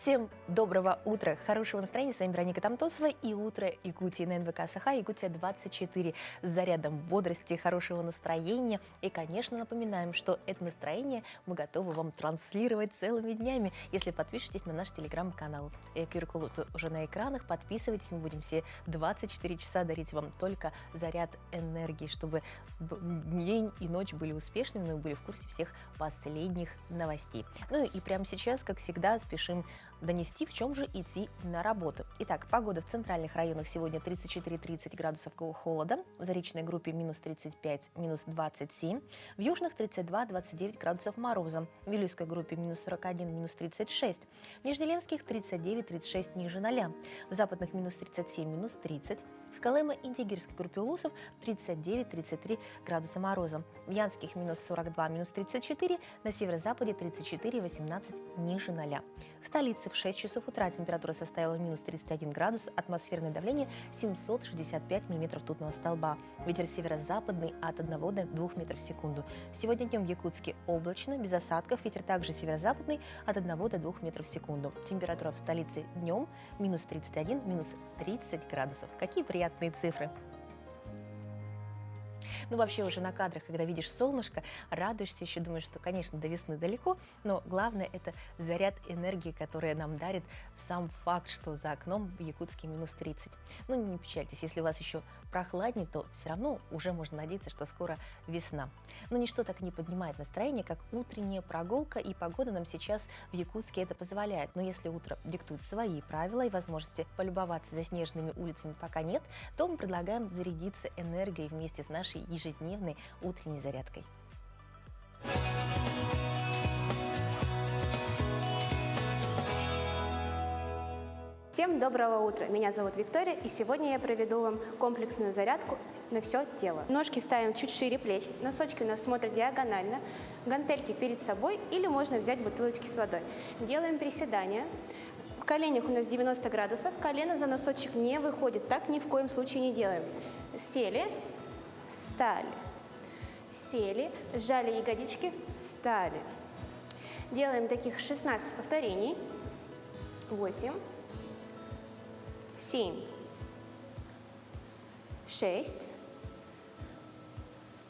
Всем доброго утра, хорошего настроения. С вами Вероника Тамтосова и «Утро Якутии» на НВК Саха, Якутия 24, с зарядом бодрости, хорошего настроения. И, конечно, напоминаем, что это настроение мы готовы вам транслировать целыми днями, если подпишетесь на наш телеграм-канал. QR-код уже на экранах, подписывайтесь, мы будем все 24 часа дарить вам только заряд энергии, чтобы день и ночь были успешными, мы были в курсе всех последних новостей. Ну и прямо сейчас, как всегда, спешим донести, в чем же идти на работу. Итак, погода в центральных районах сегодня 34-30 градусов холода, в Заречной группе минус 35, минус 27, в южных 32-29 градусов мороза, в Вилюйской группе минус 41, минус 36, в Нижнеленских 39-36 ниже 0, в западных минус 37, минус 30, в Колымо-Индигирской группе улусов 39-33 градуса мороза, в Янских минус 42, минус 34, на северо-западе 34-18 ниже 0. В столице в 6 часов утра температура составила минус 31 градус, атмосферное давление 765 миллиметров ртутного столба. Ветер северо-западный от 1 до 2 метров в секунду. Сегодня днем в Якутске облачно, без осадков, ветер также северо-западный от 1 до 2 метров в секунду. Температура в столице днем минус 31, минус 30 градусов. Какие приятные цифры! Ну, вообще уже на кадрах, когда видишь солнышко, радуешься, еще думаешь, что, конечно, до весны далеко, но главное – это заряд энергии, который нам дарит сам факт, что за окном в Якутске минус 30. Ну, не печальтесь, если у вас еще прохладнее, то все равно уже можно надеяться, что скоро весна. Но ничто так не поднимает настроение, как утренняя прогулка, и погода нам сейчас в Якутске это позволяет. Но если утро диктует свои правила и возможности полюбоваться заснеженными улицами пока нет, то мы предлагаем зарядиться энергией вместе с нашей ежедневной утренней зарядкой. Всем доброго утра! Меня зовут Виктория, и сегодня я проведу вам комплексную зарядку на все тело. Ножки ставим чуть шире плеч, носочки у нас смотрят диагонально, гантельки перед собой или можно взять бутылочки с водой. Делаем приседания. В коленях у нас 90 градусов, колено за носочек не выходит, так ни в коем случае не делаем. Сели, встали, сели, сжали ягодички, встали. Делаем таких 16 повторений. 8, 7, 6,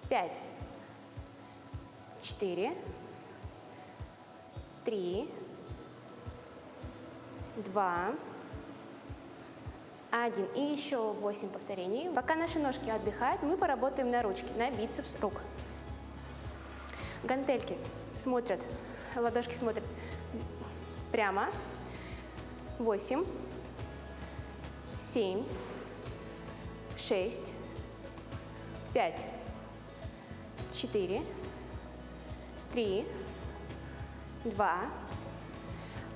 5, 4, 3, 2, 1. И еще 8 повторений. Пока наши ножки отдыхают, мы поработаем на ручки, на бицепс рук. Гантельки смотрят, ладошки смотрят прямо. 8, 7, 6, 5, 4, 3, 2,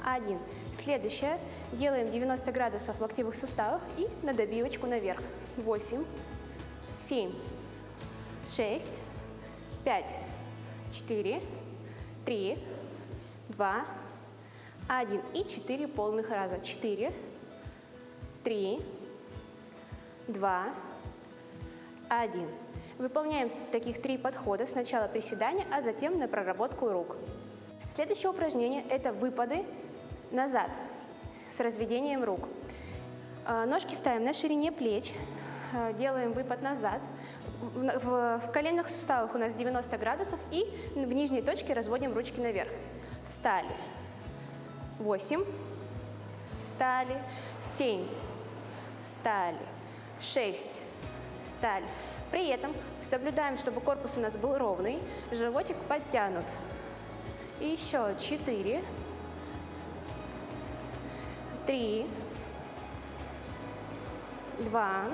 1. Следующее. Делаем 90 градусов в локтевых суставах и на добивочку наверх. 8, 7, 6, 5, 4, 3, 2, 1. И 4 полных раза. 4, 3, 2, 1. Выполняем таких 3 подхода. Сначала приседания, а затем на проработку рук. Следующее упражнение – это выпады назад с разведением рук. Ножки ставим на ширине плеч, делаем выпад назад. В коленных суставах у нас 90 градусов и в нижней точке разводим ручки наверх. Встали. 8, встали, 7, встали, 6, встали. При этом соблюдаем, чтобы корпус у нас был ровный, животик подтянут. И еще 4, 3, 2,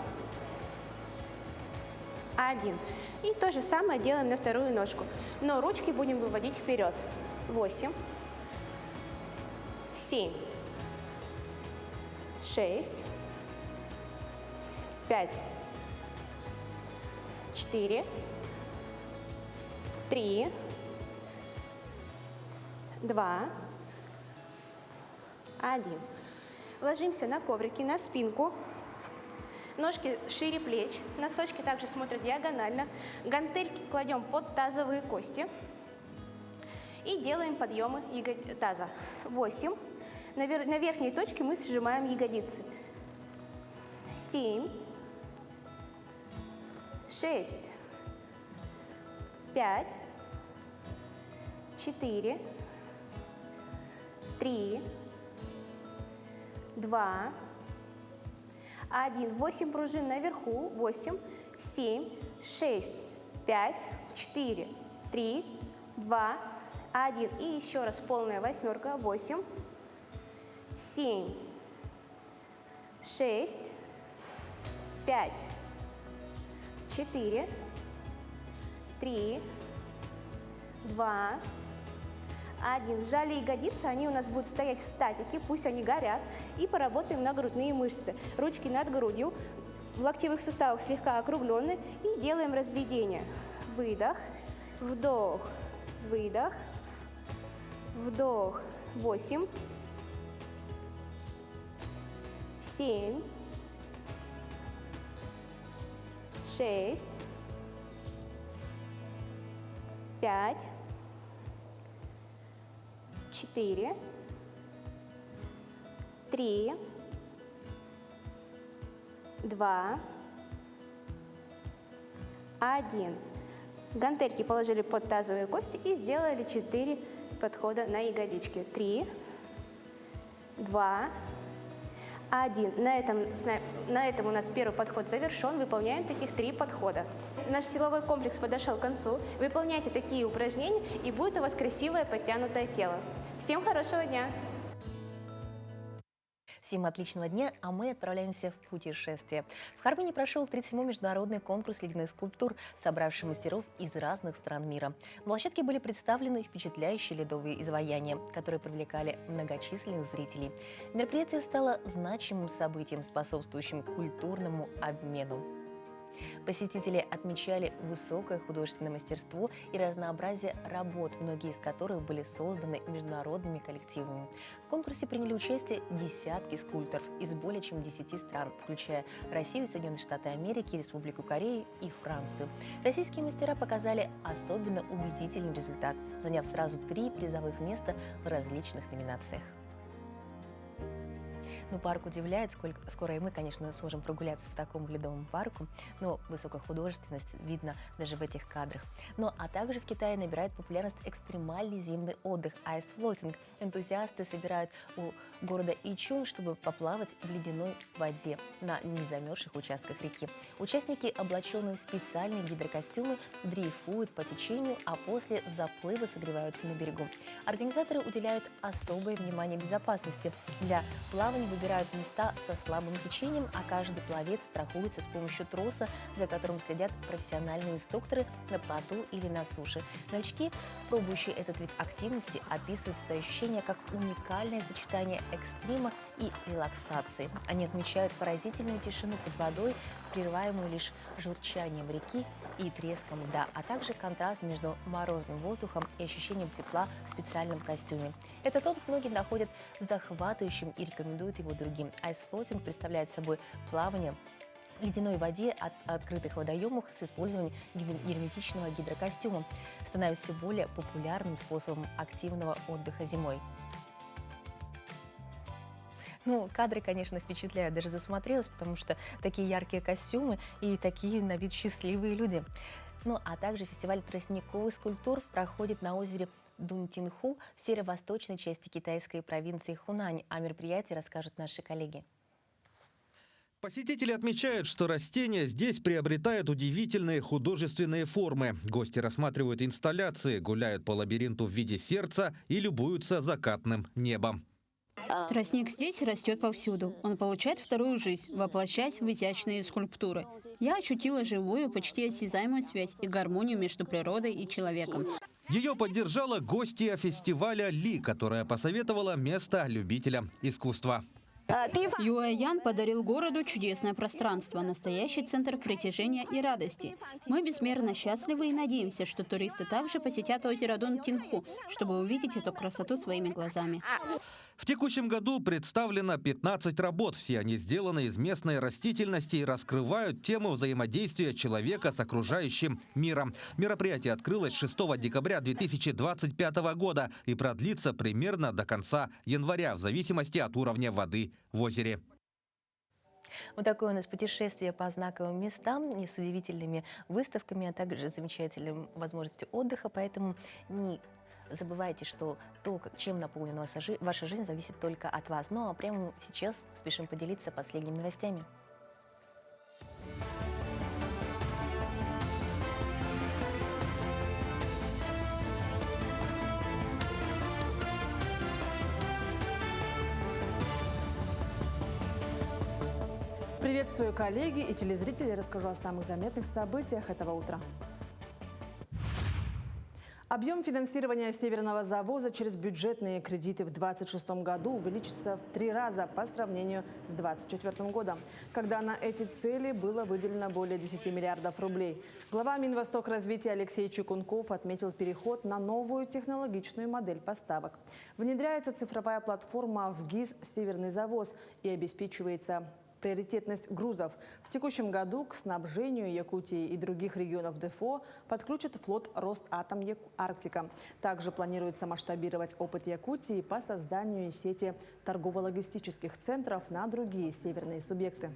1. И то же самое делаем на вторую ножку. Но ручки будем выводить вперед. 8, 7, 6, 5, 4, 3, 2, 1. Ложимся на коврики, на спинку. Ножки шире плеч, носочки также смотрят диагонально. Гантельки кладем под тазовые кости. И делаем подъемы таза. 8, На верхней точке мы сжимаем ягодицы. 7, 6, 5, 4, 3, 2, 1. 8 пружин наверху. 8, 7, 6, 5, 4, 3, 2, 1. И еще раз полная восьмерка. 8, 7, 6, 5, 4, 3, 2, 1. Сжали ягодицы, они у нас будут стоять в статике, пусть они горят. И поработаем на грудные мышцы. Ручки над грудью, в локтевых суставах слегка округлены. И делаем разведение. Выдох, вдох, выдох, вдох. 8, 7, 6, 5, 4, 3, 2, 1. Гантельки положили под тазовые кости и сделали 4 подхода на ягодички. 3, 2, 1. На этом у нас первый подход завершен. Выполняем таких 3 подхода. Наш силовой комплекс подошел к концу. Выполняйте такие упражнения, и будет у вас красивое подтянутое тело. Всем хорошего дня! Всем отличного дня, а мы отправляемся в путешествие. В Харбине прошел 37-й международный конкурс ледяных скульптур, собравший мастеров из разных стран мира. На площадке были представлены впечатляющие ледовые изваяния, которые привлекали многочисленных зрителей. Мероприятие стало значимым событием, способствующим культурному обмену. Посетители отмечали высокое художественное мастерство и разнообразие работ, многие из которых были созданы международными коллективами. В конкурсе приняли участие десятки скульпторов из более чем 10 стран, включая Россию, Соединенные Штаты Америки, Республику Корею и Францию. Российские мастера показали особенно убедительный результат, заняв сразу 3 призовых места в различных номинациях. Ну, парк удивляет, скоро и мы, конечно, сможем прогуляться в таком ледовом парку, но высокая художественность видно даже в этих кадрах. Ну, а также в Китае набирает популярность экстремальный зимний отдых – айсфлотинг. Энтузиасты собирают у города Ичун, чтобы поплавать в ледяной воде на незамерзших участках реки. Участники, облаченные в специальные гидрокостюмы, дрейфуют по течению, а после заплыва согреваются на берегу. Организаторы уделяют особое внимание безопасности. Для плавания выбирают места со слабым течением, а каждый пловец страхуется с помощью троса, за которым следят профессиональные инструкторы на плоту или на суше. Новички, пробующие этот вид активности, описывают свои ощущения как уникальное сочетание экстрима и релаксации. Они отмечают поразительную тишину под водой, прерываемую лишь журчанием реки и треском льда, а также контраст между морозным воздухом и ощущением тепла в специальном костюме. Этот опыт многие находят захватывающим и рекомендуют его другим. Айсфлотинг представляет собой плавание в ледяной воде от открытых водоемах с использованием герметичного гидрокостюма, становясь все более популярным способом активного отдыха зимой. Ну, кадры, конечно, впечатляют. Даже засмотрелась, потому что такие яркие костюмы и такие на вид счастливые люди. Ну, а также фестиваль тростниковых скульптур проходит на озере Дунтинху в северо-восточной части китайской провинции Хунань. О мероприятии расскажут наши коллеги. Посетители отмечают, что растения здесь приобретают удивительные художественные формы. Гости рассматривают инсталляции, гуляют по лабиринту в виде сердца и любуются закатным небом. Тростник здесь растет повсюду. Он получает вторую жизнь, воплощаясь в изящные скульптуры. Я ощутила живую, почти осязаемую связь и гармонию между природой и человеком. Ее поддержала гостья фестиваля Ли, которая посоветовала место любителям искусства. Юэян подарил городу чудесное пространство, настоящий центр притяжения и радости. Мы безмерно счастливы и надеемся, что туристы также посетят озеро Дунтинху, чтобы увидеть эту красоту своими глазами. В текущем году представлено 15 работ. Все они сделаны из местной растительности и раскрывают тему взаимодействия человека с окружающим миром. Мероприятие открылось 6 декабря 2025 года и продлится примерно до конца января в зависимости от уровня воды в озере. Вот такое у нас путешествие по знаковым местам и с удивительными выставками, а также замечательной возможностью отдыха. Поэтому не забывайте, что то, чем наполнена ваша жизнь, зависит только от вас. Ну а прямо сейчас спешим поделиться последними новостями. Приветствую, коллеги и телезрители. Расскажу о самых заметных событиях этого утра. Объем финансирования северного завоза через бюджетные кредиты в 2026 году увеличится в 3 раза по сравнению с 2024 годом, когда на эти цели было выделено более 10 миллиардов рублей. Глава Минвостокразвития Алексей Чекунков отметил переход на новую технологичную модель поставок. Внедряется цифровая платформа в ГИС «Северный завоз» и обеспечивается приоритетность грузов. В текущем году к снабжению Якутии и других регионов ДФО подключат флот Росатом Арктика. Также планируется масштабировать опыт Якутии по созданию сети торгово-логистических центров на другие северные субъекты.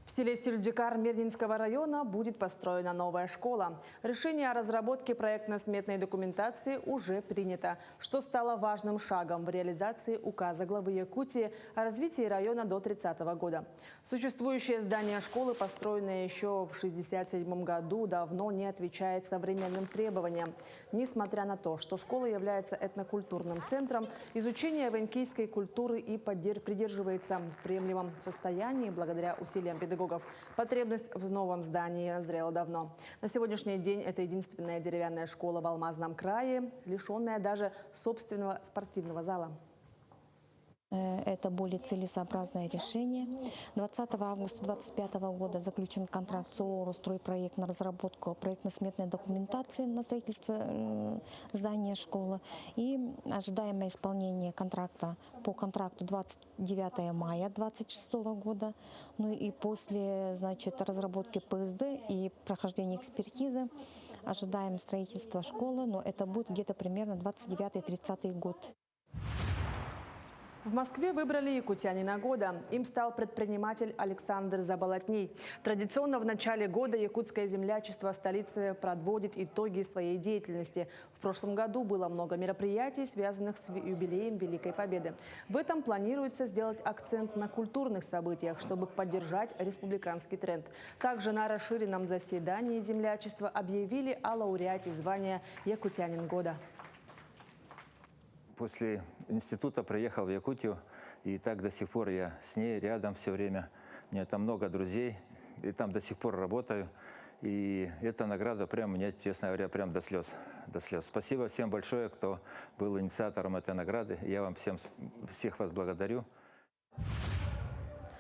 В селе Сюльдикар Мирнинского района будет построена новая школа. Решение о разработке проектно-сметной документации уже принято, что стало важным шагом в реализации указа главы Якутии о развитии района до 30 года. Существующее здание школы, построенное еще в 1967 году, давно не отвечает современным требованиям. Несмотря на то, что школа является этнокультурным центром, изучение венкийской культуры и придерживается в приемлемом состоянии благодаря усилиям педагогов. Потребность в новом здании назрела давно. На сегодняшний день это единственная деревянная школа в Алмазном крае, лишенная даже собственного спортивного зала. Это более целесообразное решение. 20 августа 2025 года заключен контракт с ООО «Стройпроект» на разработку проектно-сметной документации на строительство здания школы. И ожидаемое исполнение контракта по контракту 29 мая 2026 года. Ну и после, разработки ПСД и прохождения экспертизы ожидаем строительства школы, но это будет где-то примерно 29-30 год. В Москве выбрали якутянина года. Им стал предприниматель Александр Заболотний. Традиционно в начале года якутское землячество столицы подводит итоги своей деятельности. В прошлом году было много мероприятий, связанных с юбилеем Великой Победы. В этом планируется сделать акцент на культурных событиях, чтобы поддержать республиканский тренд. Также на расширенном заседании землячества объявили о лауреате звания «Якутянин года». После института приехал в Якутию, и так до сих пор я с ней рядом все время. У меня там много друзей, и там до сих пор работаю. И эта награда прям мне, честно говоря, прям до слез. До слез. Спасибо всем большое, кто был инициатором этой награды. Я вам всех вас благодарю.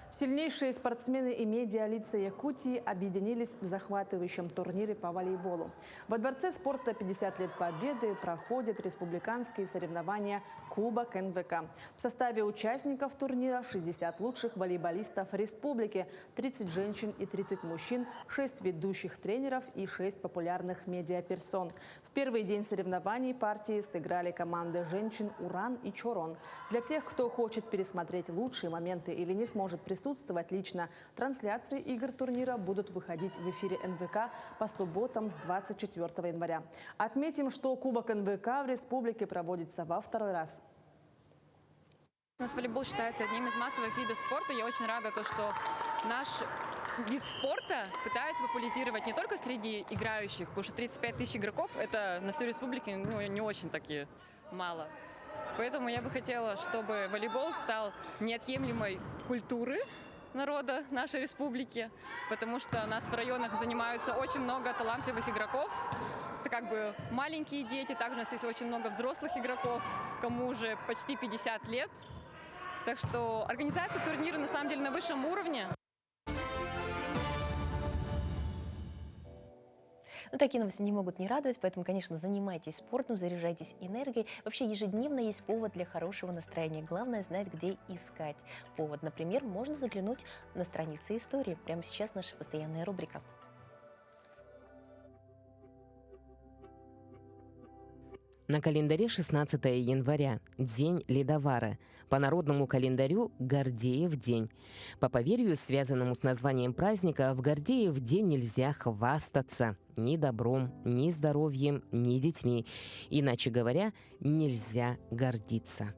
Сильнейшие спортсмены и медиалица Якутии объединились в захватывающем турнире по волейболу. Во Дворце спорта 50 лет Победы проходят республиканские соревнования «Кубок НВК». В составе участников турнира 60 лучших волейболистов республики, 30 женщин и 30 мужчин, 6 ведущих тренеров и 6 популярных медиаперсон. В первый день соревнований партии сыграли команды женщин «Уран» и «Чорон». Для тех, кто хочет пересмотреть лучшие моменты или не сможет присутствовать лично, трансляции игр турнира будут выходить в эфире НВК по субботам с 24 января. Отметим, что Кубок НВК в республике проводится во второй раз. У нас волейбол считается одним из массовых видов спорта. Я очень рада, что наш вид спорта пытается популяризировать не только среди играющих, потому что 35 тысяч игроков – это на всю республику не очень таки мало. Поэтому я бы хотела, чтобы волейбол стал неотъемлемой культуры народа нашей республики, потому что у нас в районах занимаются очень много талантливых игроков. Это как бы маленькие дети, также у нас есть очень много взрослых игроков, кому уже почти 50 лет. Так что организация турнира на самом деле на высшем уровне. Ну, такие новости не могут не радовать, поэтому, конечно, занимайтесь спортом, заряжайтесь энергией. Вообще, ежедневно есть повод для хорошего настроения. Главное знать, где искать повод. Например, можно заглянуть на страницы истории. Прямо сейчас наша постоянная рубрика. На календаре 16 января, день ледовара. По народному календарю Гордеев день. По поверью, связанному с названием праздника, в Гордеев день нельзя хвастаться ни добром, ни здоровьем, ни детьми. Иначе говоря, нельзя гордиться.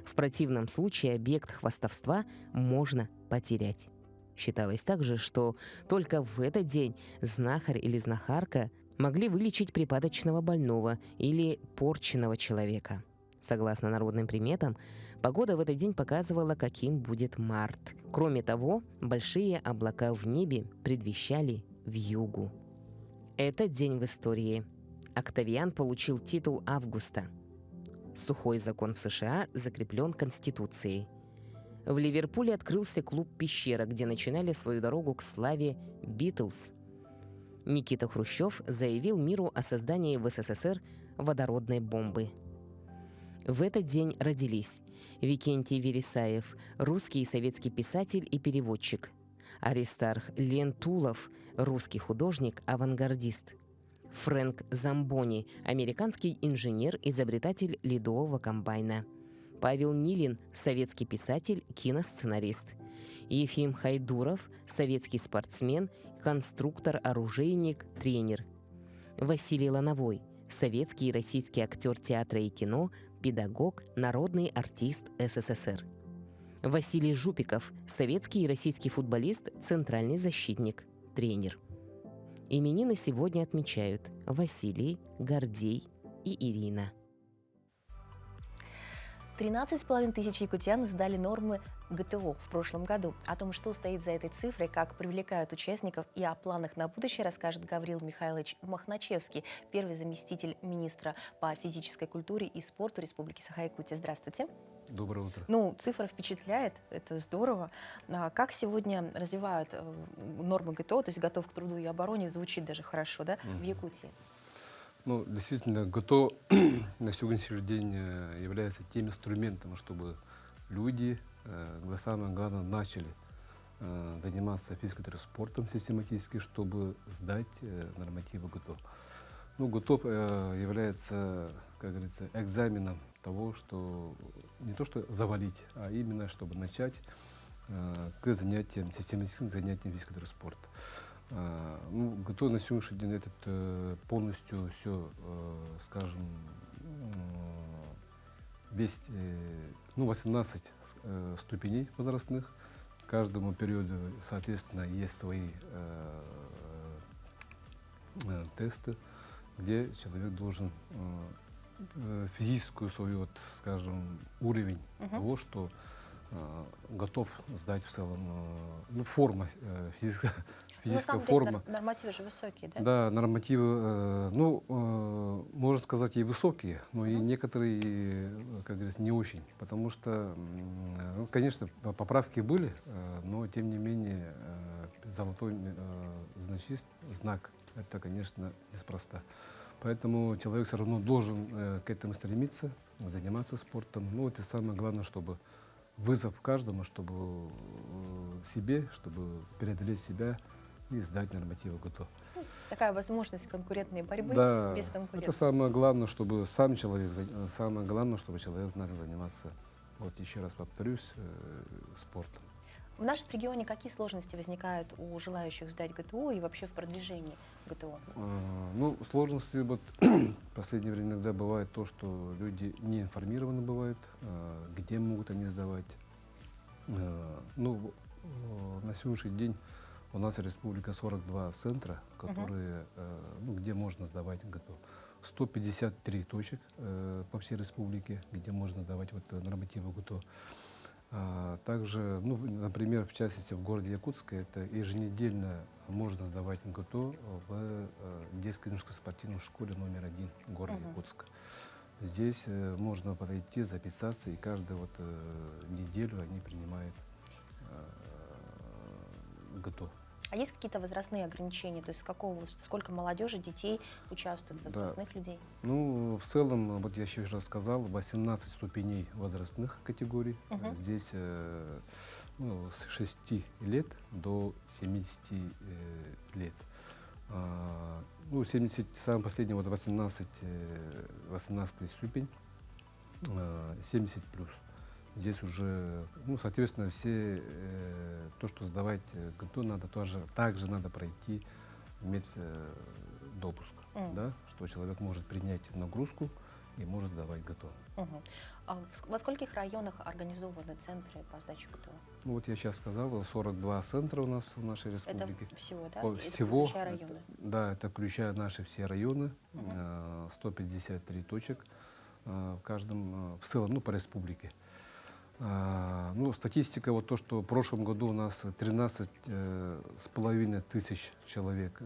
В противном случае объект хвастовства можно потерять. Считалось также, что только в этот день знахарь или знахарка могли вылечить припадочного больного или порченного человека. Согласно народным приметам, погода в этот день показывала, каким будет март. Кроме того, большие облака в небе предвещали вьюгу. Этот день в истории. Октавиан получил титул Августа. Сухой закон в США закреплен Конституцией. В Ливерпуле открылся клуб «Пещера», где начинали свою дорогу к славе «Битлз». Никита Хрущев заявил миру о создании в СССР водородной бомбы. В этот день родились Викентий Вересаев, русский и советский писатель и переводчик; Аристарх Лентулов, русский художник, авангардист; Фрэнк Замбони, американский инженер, изобретатель ледового комбайна; Павел Нилин, советский писатель, киносценарист; Ефим Хайдуров, советский спортсмен, конструктор, оружейник, тренер; Василий Лановой, советский и российский актер театра и кино, педагог, народный артист СССР; Василий Жупиков, советский и российский футболист, центральный защитник, тренер. Именины сегодня отмечают Василий, Гордей и Ирина. 13,5 тысяч якутян сдали нормы ГТО в прошлом году. О том, что стоит за этой цифрой, как привлекают участников и о планах на будущее, расскажет Гаврил Михайлович Махначевский, первый заместитель министра по физической культуре и спорту Республики Саха-Якутия. Здравствуйте. Доброе утро. Ну, цифра впечатляет, это здорово. Как сегодня развивают нормы ГТО, то есть готов к труду и обороне, звучит даже хорошо, да, в Якутии? Ну, действительно, ГТО на сегодняшний день является тем инструментом, чтобы люди, самое главное, начали заниматься физкультурой, спортом систематически, чтобы сдать нормативы ГТО. Ну, ГТО является, как говорится, экзаменом того, что не то что завалить, а именно чтобы начать к занятиям, систематическим занятиям физкультуры, спорта. Ну, ГТО на сегодняшний день этот полностью все, скажем, весь, 18 ступеней возрастных. Каждому периоду, соответственно, есть свои тесты, где человек должен физическую свою, вот, скажем, уровень того, что готов сдать в целом, ну, форма физическая. Физическая форма. Нормативы же высокие, да? Да, нормативы, можно сказать, и высокие, но и некоторые, как говорится, не очень. Потому что, ну, конечно, поправки были, но тем не менее золотой знак, это, конечно, неспроста. Поэтому человек все равно должен к этому стремиться, заниматься спортом. Ну, это самое главное, чтобы вызов каждому, чтобы себе, чтобы преодолеть себя и сдать нормативы ГТО. Такая возможность конкурентной борьбы, да, без конкурентов. Это самое главное, чтобы сам человек, самое главное, чтобы человек начал заниматься, вот еще раз повторюсь, спортом. В нашем регионе какие сложности возникают у желающих сдать ГТО и вообще в продвижении ГТО? Ну, сложности вот в последнее время иногда бывает то, что люди не информированы бывают, где могут они сдавать. Ну, на сегодняшний день у нас в республике 42 центра, которые, ну, где можно сдавать ГТО. 153 точек по всей республике, где можно сдавать вот нормативы ГТО. Также, ну, например, в частности в городе Якутске, это еженедельно можно сдавать ГТО в детско-юношеской спортивной школе номер 1 города Якутска. Здесь можно подойти, записаться, и каждую вот неделю они принимают ГТО. А есть какие-то возрастные ограничения? То есть с какого возраста, сколько молодежи, детей участвует, возрастных людей? Ну, в целом, вот я еще раз сказал, 18 ступеней возрастных категорий. Здесь ну, с 6 лет до 70 лет. Ну, 70, самый последний, вот 18 ступень, 70 плюс. Здесь уже, ну, соответственно, все то, что сдавать ГТО, надо также надо пройти, иметь допуск, да, что человек может принять нагрузку и может сдавать ГТО. А во скольких районах организованы центры по сдаче ГТО? Ну, вот я сейчас сказал, 42 центра у нас в нашей республике. Это всего, да? Всего, это включая районы? Да, это включая наши все районы, 153 точек в каждом, в целом, ну, по республике. Ну, статистика, вот то, что в прошлом году у нас 13,5 тысяч человек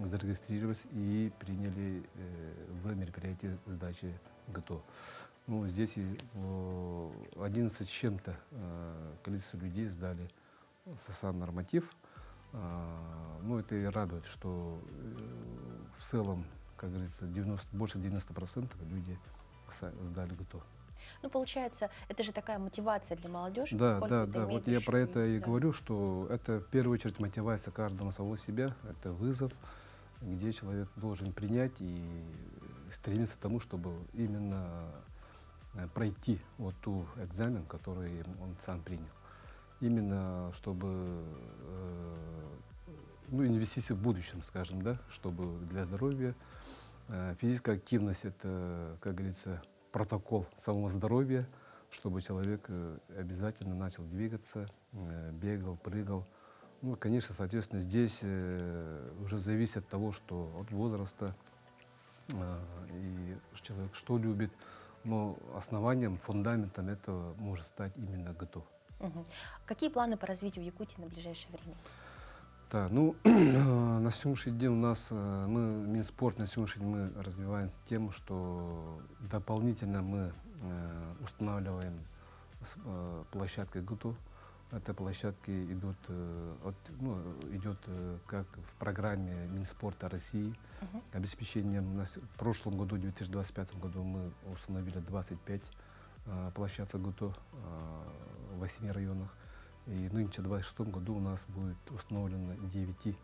зарегистрировались и приняли в мероприятии сдачи ГТО. Ну, здесь 11 с чем-то количество людей сдали сам норматив. Ну, это и радует, что в целом, как говорится, больше 90% люди сдали ГТО. Ну, получается, это же такая мотивация для молодежи. Да. Вот я про это и говорю, что это в первую очередь мотивация каждого самого себя, это вызов, где человек должен принять и стремиться к тому, чтобы именно пройти вот ту экзамен, который он сам принял. Именно чтобы, ну, инвестиции в будущем, скажем, да, чтобы для здоровья. Физическая активность — это, как говорится, протокол самого здоровья, чтобы человек обязательно начал двигаться, бегал, прыгал. Ну, конечно, соответственно, здесь уже зависит от того, что от возраста и человек что любит, но основанием, фундаментом этого может стать именно ГТО. Какие планы по развитию Якутии на ближайшее время? Да, ну, на сегодняшний день у нас, Минспорт на сегодняшний день мы развиваем тем, что дополнительно мы устанавливаем площадки ГТО. Это площадки идут, идет как в программе Минспорта России. Обеспечением в прошлом году, в 2025 году, мы установили 25 площадок ГТО в 8 районах. И нынче в 2026 году у нас будет установлено в 9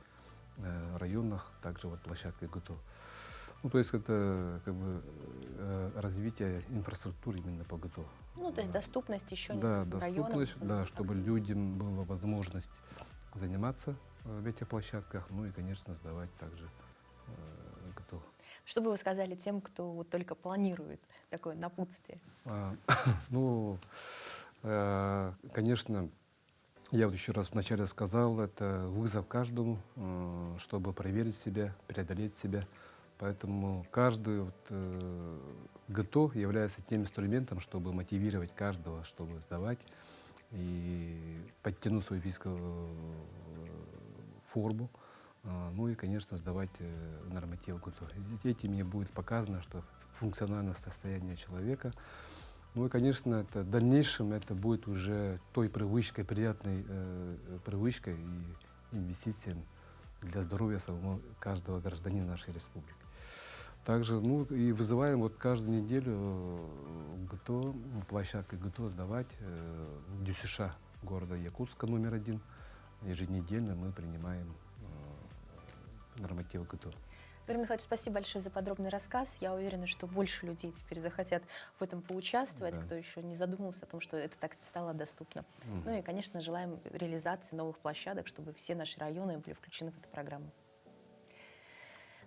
районах также вот площадка ГТО. Ну, то есть это как бы развитие инфраструктуры именно по ГТО. Ну, то есть доступность еще да, нескольким районам. доступность, да, чтобы людям была возможность заниматься в этих площадках, ну и, конечно, сдавать также ГТО. Что бы вы сказали тем, кто вот только планирует такое напутствие? Ну, конечно, я вот еще раз вначале сказал, это вызов каждому, чтобы проверить себя, преодолеть себя. Поэтому каждый ГТО является тем инструментом, чтобы мотивировать каждого, чтобы сдавать и подтянуть свою физическую форму. Ну и, конечно, сдавать норматив ГТО. Этим мне будет показано, что функциональное состояние человека. Ну и, конечно, это в дальнейшем это будет уже той привычкой, приятной привычкой и инвестицией для здоровья самого каждого гражданина нашей республики. Также, ну и вызываем вот каждую неделю ГТО, площадки ГТО сдавать в ДЮСШ города Якутска номер 1. Еженедельно мы принимаем нормативы ГТО. Игорь Михайлович, спасибо большое за подробный рассказ. Я уверена, что больше людей теперь захотят в этом поучаствовать, кто еще не задумывался о том, что это так стало доступно. Ну и, конечно, желаем реализации новых площадок, чтобы все наши районы были включены в эту программу.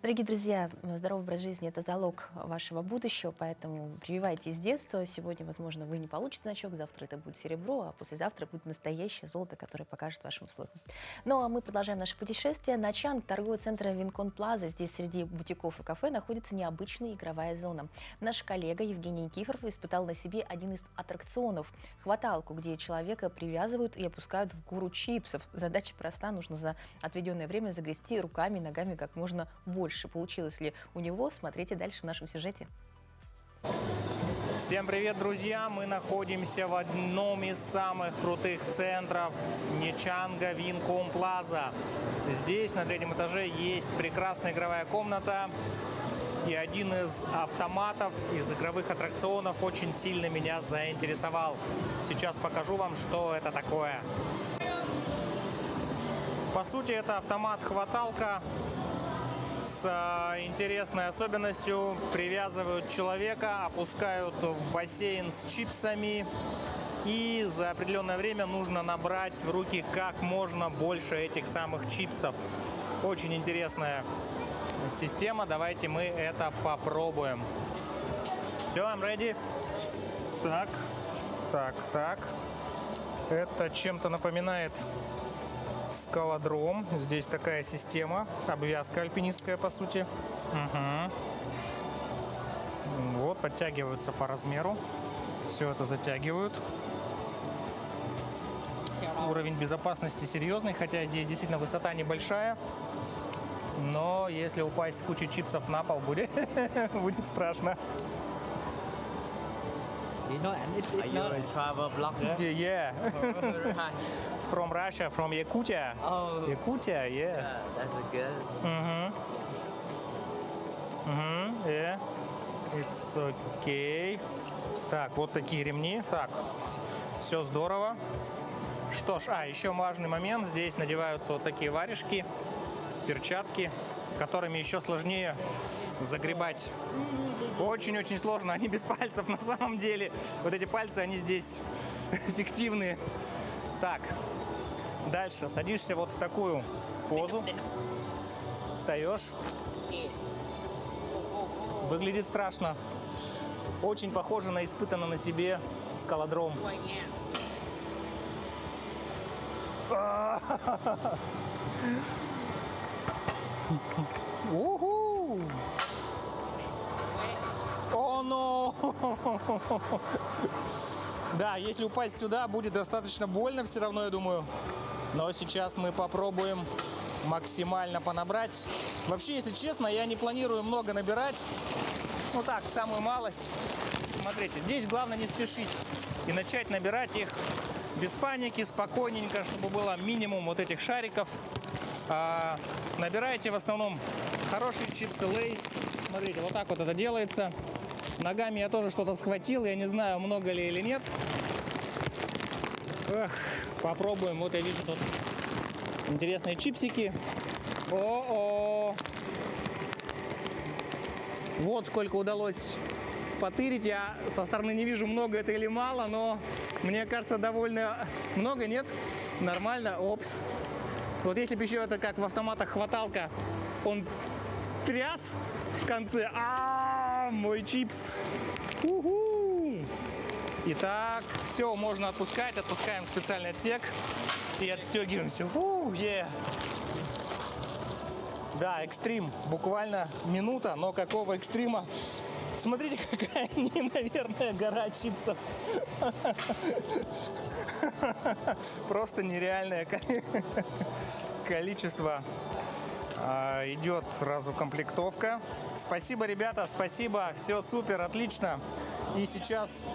Дорогие друзья, здоровый образ жизни – это залог вашего будущего, поэтому прививайте с детства. Сегодня, возможно, вы не получите значок, завтра это будет серебро, а послезавтра будет настоящее золото, которое покажет вашим услугам. Ну а мы продолжаем наше путешествие. Начанг торгового центра Винкон Плаза. Здесь среди бутиков и кафе находится необычная игровая зона. Наш коллега Евгений Никифоров испытал на себе один из аттракционов – хваталку, где человека привязывают и опускают в гору чипсов. Задача проста – нужно за отведенное время загрести руками и ногами как можно больше. Получилось ли у него, смотрите дальше в нашем сюжете. Всем привет, друзья! Мы находимся в одном из самых крутых центров Ничанга Винком Плаза. Здесь на 3-м этаже есть прекрасная игровая комната. И один из автоматов, из игровых аттракционов очень сильно меня заинтересовал. Сейчас покажу вам, что это такое. По сути, это автомат-хваталка с интересной особенностью. Привязывают человека, опускают в бассейн с чипсами. И за определенное время нужно набрать в руки как можно больше этих самых чипсов. Очень интересная система. Давайте мы это попробуем. Все, I'm ready. Так. Это чем-то напоминает скалодром. Здесь такая система. Обвязка альпинистская, по сути. Вот, подтягиваются по размеру. Все это затягивают. Уровень безопасности серьезный, хотя здесь действительно высота небольшая. Но если упасть с кучей чипсов на пол, будет страшно. Are you a travel blogger? Yeah. From Russia, from Yakutia. Oh. Yakutia, yeah. That's good. Yeah. It's okay. Так, вот такие ремни. Так, все здорово. Что ж, еще важный момент. Здесь надеваются вот такие варежки, перчатки, которыми еще сложнее загребать. Очень-очень сложно, они без пальцев на самом деле. Вот эти пальцы, они здесь эффективные. Так, дальше садишься вот в такую позу. Встаешь. Выглядит страшно. Очень похоже на испытанный на себе скалодром. Уху! О, но! Да, если упасть сюда, будет достаточно больно все равно, я думаю. Но сейчас мы попробуем максимально понабрать. Вообще, если честно, я не планирую много набирать. Ну так, самую малость. Смотрите, здесь главное не спешить и начать набирать их без паники, спокойненько, чтобы было минимум вот этих шариков. Набирайте в основном хорошие чипсы Лейс. Смотрите, вот так вот это делается. Ногами я тоже что-то схватил, я не знаю, много ли или нет. Попробуем. Вот я вижу тут интересные чипсики. О-о! Вот сколько удалось потырить. Я со стороны не вижу, много это или мало, но мне кажется, довольно много, нет? Нормально. Опс. Вот если бы еще это как в автоматах хваталка, он тряс в конце. Мой чипс. Уху! Итак, все, можно отпускать. Отпускаем специальный отсек и отстегиваемся. Да, экстрим. Буквально минута, но какого экстрима? Смотрите, какая неимоверная гора чипсов. Просто нереальное количество. Идет сразу комплектовка. Спасибо, ребята, спасибо. Все супер, отлично. И сейчас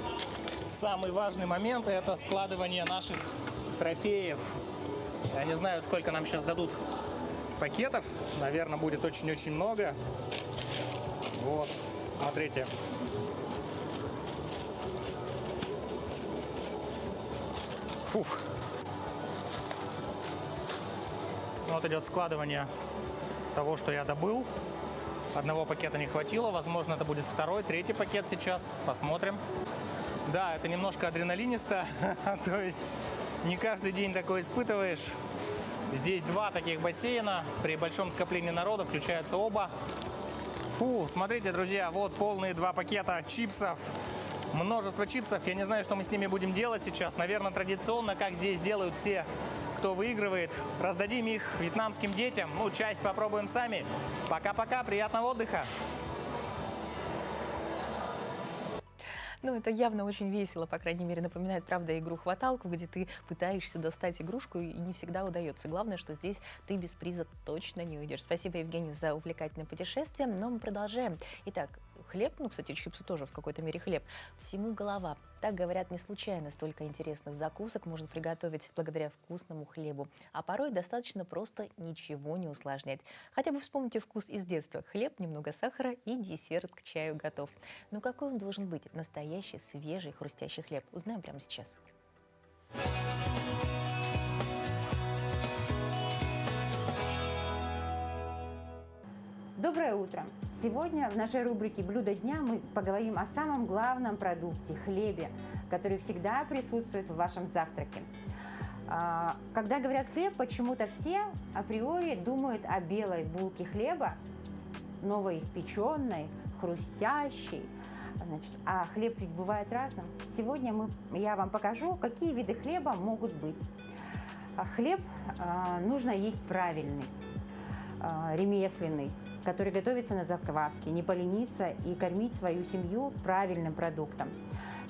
самый важный момент – это складывание наших трофеев. Я не знаю, сколько нам сейчас дадут пакетов. Наверное, будет очень-очень много. Вот, смотрите. Фух. Вот идет складывание того, что я добыл. Одного пакета не хватило. Возможно, это будет второй, третий пакет сейчас. Посмотрим. Да, это немножко адреналинисто. То есть не каждый день такое испытываешь. Здесь 2 таких бассейна. При большом скоплении народа включаются оба. Фу, смотрите, друзья, вот полные 2 пакета чипсов. Множество чипсов. Я не знаю, что мы с ними будем делать сейчас. Наверное, традиционно, как здесь делают все, кто выигрывает. Раздадим их вьетнамским детям. Ну, часть попробуем сами. Пока-пока, приятного отдыха. Ну, это явно очень весело, по крайней мере, напоминает, правда, игру-хваталку, где ты пытаешься достать игрушку и не всегда удается. Главное, что здесь ты без приза точно не уйдешь. Спасибо, Евгению, за увлекательное путешествие, но мы продолжаем. Итак, хлеб, ну, кстати, чипсы тоже в какой-то мере хлеб, всему голова. Так говорят не случайно, столько интересных закусок можно приготовить благодаря вкусному хлебу. А порой достаточно просто ничего не усложнять. Хотя бы вспомните вкус из детства. Хлеб, немного сахара и десерт к чаю готов. Но какой он должен быть? Настоящий, свежий, хрустящий хлеб. Узнаем прямо сейчас. Доброе утро! Сегодня в нашей рубрике «Блюдо дня» мы поговорим о самом главном продукте – хлебе, который всегда присутствует в вашем завтраке. Когда говорят «хлеб», почему-то все априори думают о белой булке хлеба, новоиспеченной, хрустящей. А хлеб ведь бывает разным. Сегодня я вам покажу, какие виды хлеба могут быть. Хлеб нужно есть правильный, ремесленный, который готовится на закваске, не полениться и кормить свою семью правильным продуктом.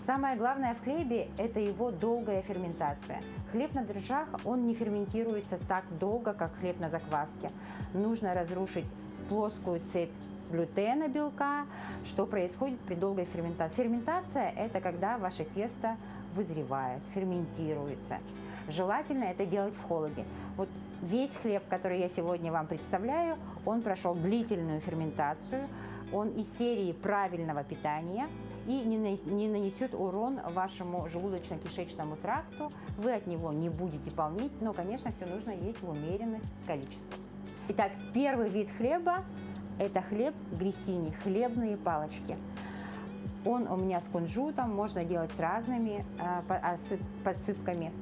Самое главное в хлебе – это его долгая ферментация. Хлеб на дрожжах, он не ферментируется так долго, как хлеб на закваске. Нужно разрушить плоскую цепь глютена, белка, что происходит при долгой ферментации. Ферментация – это когда ваше тесто вызревает, ферментируется. Желательно это делать в холоде. Вот весь хлеб, который я сегодня вам представляю, он прошел длительную ферментацию, он из серии правильного питания и не нанесет урон вашему желудочно-кишечному тракту. Вы от него не будете полнеть, но, конечно, все нужно есть в умеренных количествах. Итак, первый вид хлеба – это хлеб грессини, хлебные палочки. Он у меня с кунжутом, можно делать с разными подсыпками.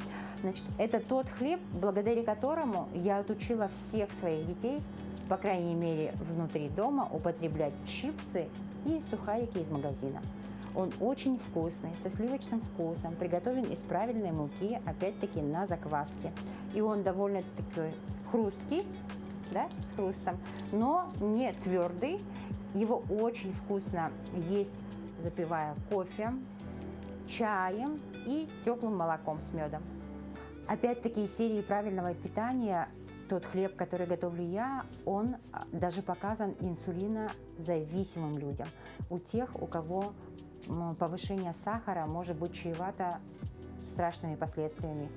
Это тот хлеб, благодаря которому я отучила всех своих детей, по крайней мере, внутри дома, употреблять чипсы и сухарики из магазина. Он очень вкусный, со сливочным вкусом, приготовлен из правильной муки, опять-таки на закваске. И он довольно-таки хрусткий, да, с хрустом, но не твердый. Его очень вкусно есть, запивая кофе, чаем и теплым молоком с медом. Опять-таки из серии правильного питания тот хлеб, который готовлю я, он даже показан инсулинозависимым людям. У тех, у кого повышение сахара может быть чревато страшными последствиями.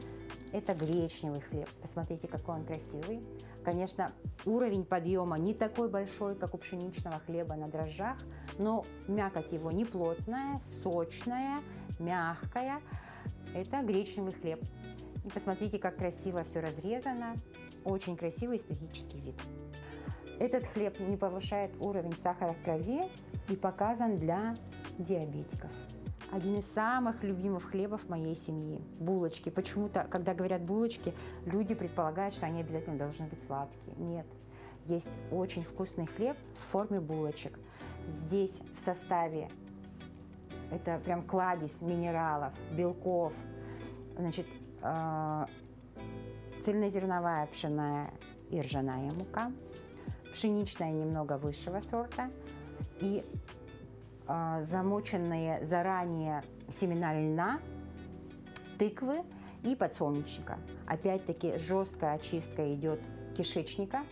Это гречневый хлеб. Посмотрите, какой он красивый. Конечно, уровень подъема не такой большой, как у пшеничного хлеба на дрожжах, но мякоть его не плотная, сочная, мягкая. Это гречневый хлеб. И посмотрите, как красиво все разрезано. Очень красивый эстетический вид. Этот хлеб не повышает уровень сахара в крови и показан для диабетиков. Один из самых любимых хлебов моей семьи – булочки. Почему-то, когда говорят булочки, люди предполагают, что они обязательно должны быть сладкие. Нет. Есть очень вкусный хлеб в форме булочек. Здесь в составе это прям кладезь минералов, белков, цельнозерновая пшенная и ржаная мука, пшеничная немного высшего сорта и замоченные заранее семена льна, тыквы и подсолнечника. Опять-таки жесткая очистка идет кишечника.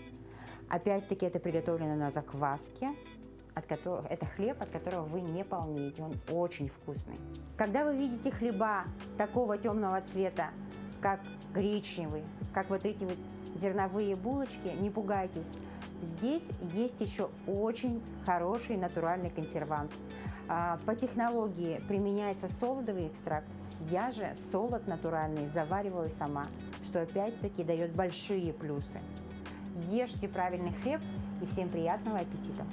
Опять-таки это приготовлено на закваске. Это хлеб, от которого вы не полнеете. Он очень вкусный. Когда вы видите хлеба такого темного цвета, как гречневый, как вот эти вот зерновые булочки, не пугайтесь. Здесь есть еще очень хороший натуральный консервант. По технологии применяется солодовый экстракт. Я же солод натуральный завариваю сама, что опять-таки дает большие плюсы. Ешьте правильный хлеб и всем приятного аппетита!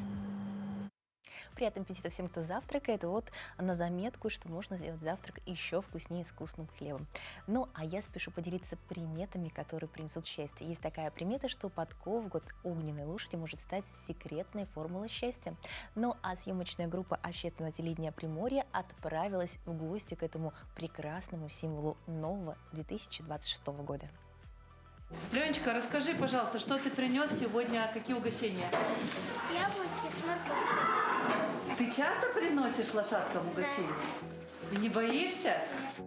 Приятного аппетита всем, кто завтракает. И вот на заметку, что можно сделать завтрак еще вкуснее с вкусным хлебом. Ну, а я спешу поделиться приметами, которые принесут счастье. Есть такая примета, что подков год огненной лошади может стать секретной формулой счастья. Ну, а съемочная группа Общественного телевидения Приморья отправилась в гости к этому прекрасному символу нового 2026 года. Ленечка, расскажи, пожалуйста, что ты принес сегодня, какие угощения? Яблоки с морковью. Ты часто приносишь лошадкам угощения? Ты не боишься?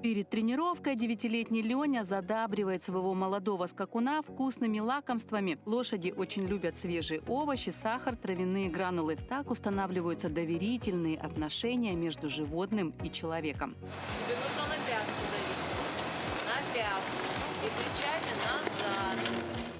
Перед тренировкой 9-летний Леня задабривает своего молодого скакуна вкусными лакомствами. Лошади очень любят свежие овощи, сахар, травяные гранулы. Так устанавливаются доверительные отношения между животным и человеком. Тебе нужно на пятку давить. На пятку. И плечами назад.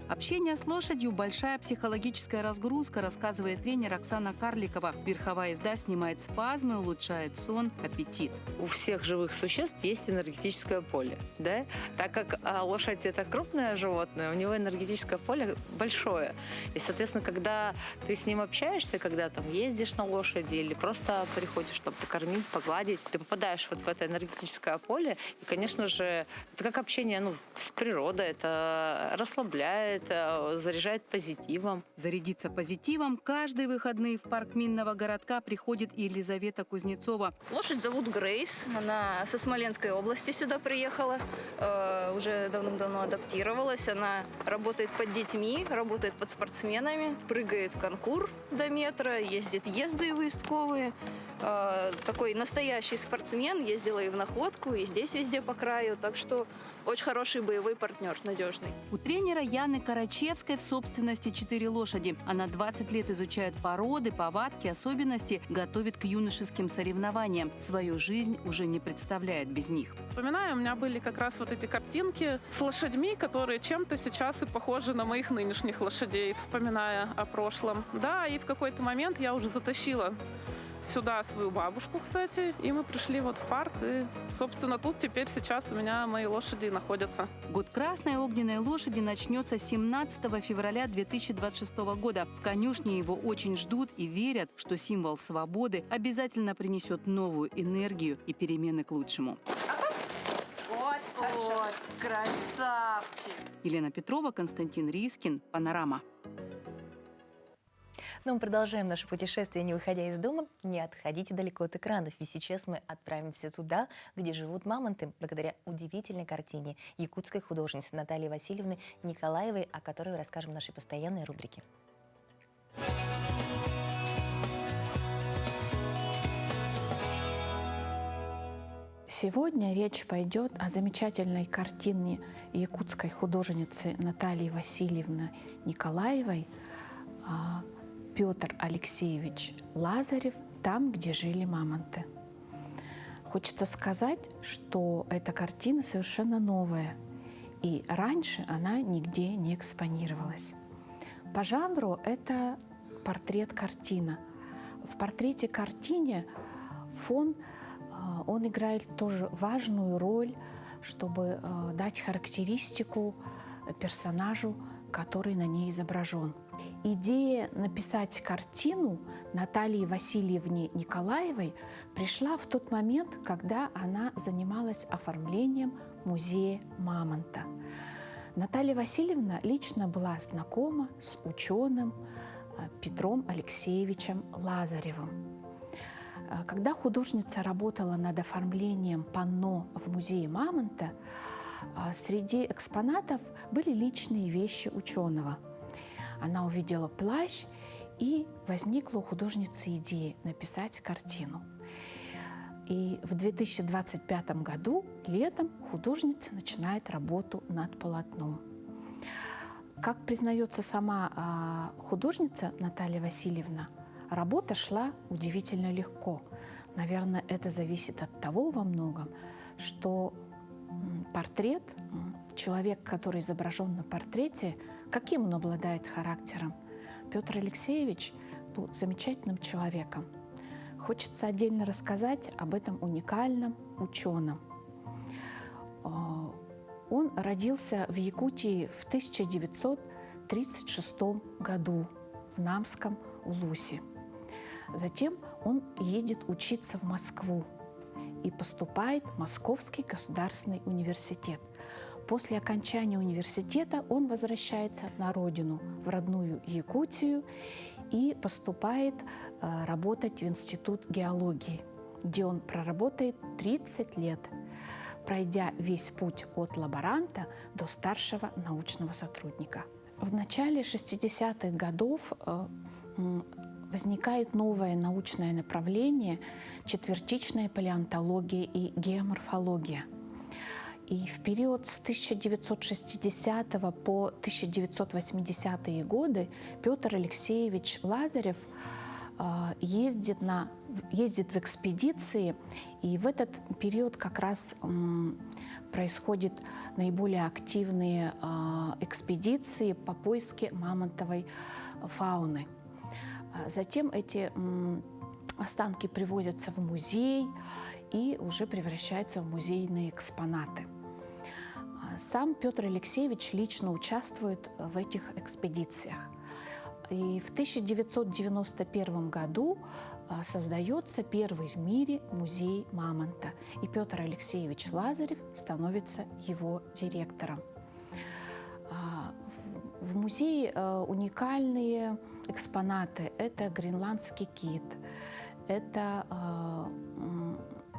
Общение с лошадью – большая психологическая разгрузка, рассказывает тренер Оксана Карликова. Верховая езда снимает спазмы, улучшает сон, аппетит. У всех живых существ есть энергетическое поле, да? Так как лошадь – это крупное животное, у него энергетическое поле большое. И, соответственно, когда ты с ним общаешься, когда там ездишь на лошади или просто приходишь, чтобы покормить, погладить, ты попадаешь вот в это энергетическое поле. И, конечно же, это как общение с природой, это расслабляет, заряжает позитивом. Зарядиться позитивом каждые выходные в парк Минного городка приходит Елизавета Кузнецова. Лошадь зовут Грейс. Она со Смоленской области сюда приехала. Уже давным-давно адаптировалась. Она работает под детьми, работает под спортсменами, прыгает конкур до метра, ездит езды выездковые. Такой настоящий спортсмен. Ездила и в находку, и здесь везде по краю. Так что очень хороший боевой партнер, надежный. У тренера Яны Карачевской в собственности 4 лошади. Она 20 лет изучает породы, повадки, особенности, готовит к юношеским соревнованиям. Свою жизнь уже не представляет без них. Вспоминаю, у меня были как раз вот эти картинки с лошадьми, которые чем-то сейчас и похожи на моих нынешних лошадей, вспоминая о прошлом. Да, и в какой-то момент я уже затащила сюда свою бабушку, кстати, и мы пришли вот в парк, и, собственно, тут теперь сейчас у меня мои лошади находятся. Год красной огненной лошади начнется 17 февраля 2026 года. В конюшне его очень ждут и верят, что символ свободы обязательно принесет новую энергию и перемены к лучшему. Вот, красавчик. Елена Петрова, Константин Рискин, «Панорама». Но мы продолжаем наше путешествие, не выходя из дома. Не отходите далеко от экранов, ведь сейчас мы отправимся туда, где живут мамонты, благодаря удивительной картине якутской художницы Натальи Васильевны Николаевой, о которой расскажем в нашей постоянной рубрике. Сегодня речь пойдет о замечательной картине якутской художницы Натальи Васильевны Николаевой «Петр Алексеевич Лазарев. Там, где жили мамонты». Хочется сказать, что эта картина совершенно новая, и раньше она нигде не экспонировалась. По жанру это портрет-картина. В портрете-картине фон, он играет тоже важную роль, чтобы дать характеристику персонажу, который на ней изображен. Идея написать картину Наталье Васильевне Николаевой пришла в тот момент, когда она занималась оформлением музея мамонта. Наталья Васильевна лично была знакома с ученым Петром Алексеевичем Лазаревым. Когда художница работала над оформлением панно в музее мамонта, среди экспонатов были личные вещи ученого. Она увидела плащ, и возникла у художницы идея написать картину. И в 2025 году, летом, художница начинает работу над полотном. Как признается сама художница Наталья Васильевна, работа шла удивительно легко. Наверное, это зависит от того во многом, что портрет, человек, который изображен на портрете, каким он обладает характером? Петр Алексеевич был замечательным человеком. Хочется отдельно рассказать об этом уникальном ученом. Он родился в Якутии в 1936 году в Намском Улусе. Затем он едет учиться в Москву и поступает в Московский государственный университет. После окончания университета он возвращается на родину, в родную Якутию, и поступает работать в Институт геологии, где он проработает 30 лет, пройдя весь путь от лаборанта до старшего научного сотрудника. В начале 60-х годов возникает новое научное направление – четвертичная палеонтология и геоморфология. И в период с 1960 по 1980 годы Петр Алексеевич Лазарев ездит в экспедиции, и в этот период как раз происходят наиболее активные экспедиции по поиске мамонтовой фауны. Затем эти останки привозятся в музей и уже превращаются в музейные экспонаты. Сам Петр Алексеевич лично участвует в этих экспедициях. И в 1991 году создается первый в мире музей мамонта, и Петр Алексеевич Лазарев становится его директором. В музее уникальные экспонаты. Это гренландский кит, это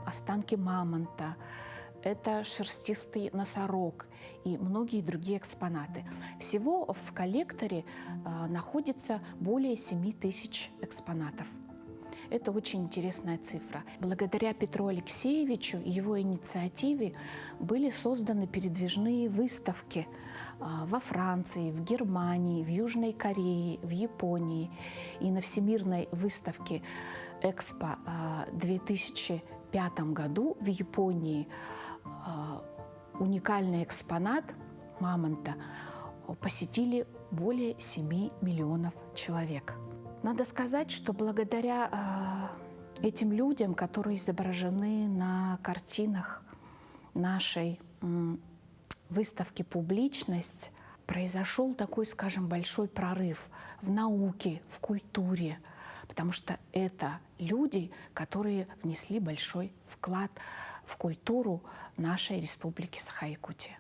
останки мамонта, это шерстистый носорог и многие другие экспонаты. Всего в коллекторе находится более 7000 экспонатов. Это очень интересная цифра. Благодаря Петру Алексеевичу и его инициативе были созданы передвижные выставки во Франции, в Германии, в Южной Корее, в Японии. И на Всемирной выставке Экспо 2005 году в Японии уникальный экспонат мамонта посетили более 7 миллионов человек. Надо сказать, что благодаря этим людям, которые изображены на картинах нашей выставки «Публичность», произошел такой, скажем, большой прорыв в науке, в культуре, потому что это люди, которые внесли большой вклад в культуру нашей республики Саха-Якутия.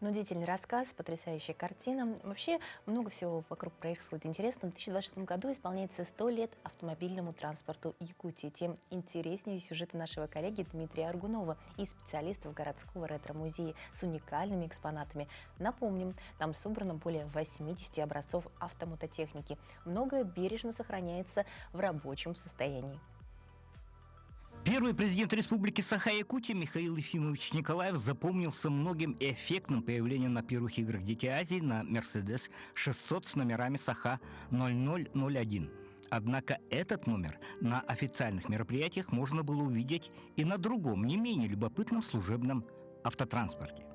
Нудительный рассказ, потрясающая картина. Вообще много всего вокруг происходит интересно. В 2026 году исполняется 100 лет автомобильному транспорту Якутии. Тем интереснее сюжеты нашего коллеги Дмитрия Аргунова и специалистов городского ретро-музея с уникальными экспонатами. Напомним, там собрано более 80 образцов автомототехники. Многое бережно сохраняется в рабочем состоянии. Первый президент Республики Саха-Якутия Михаил Ефимович Николаев запомнился многим эффектным появлением на первых играх «Дети Азии» на «Мерседес 600» с номерами Саха-0001. Однако этот номер на официальных мероприятиях можно было увидеть и на другом, не менее любопытном служебном автотранспорте.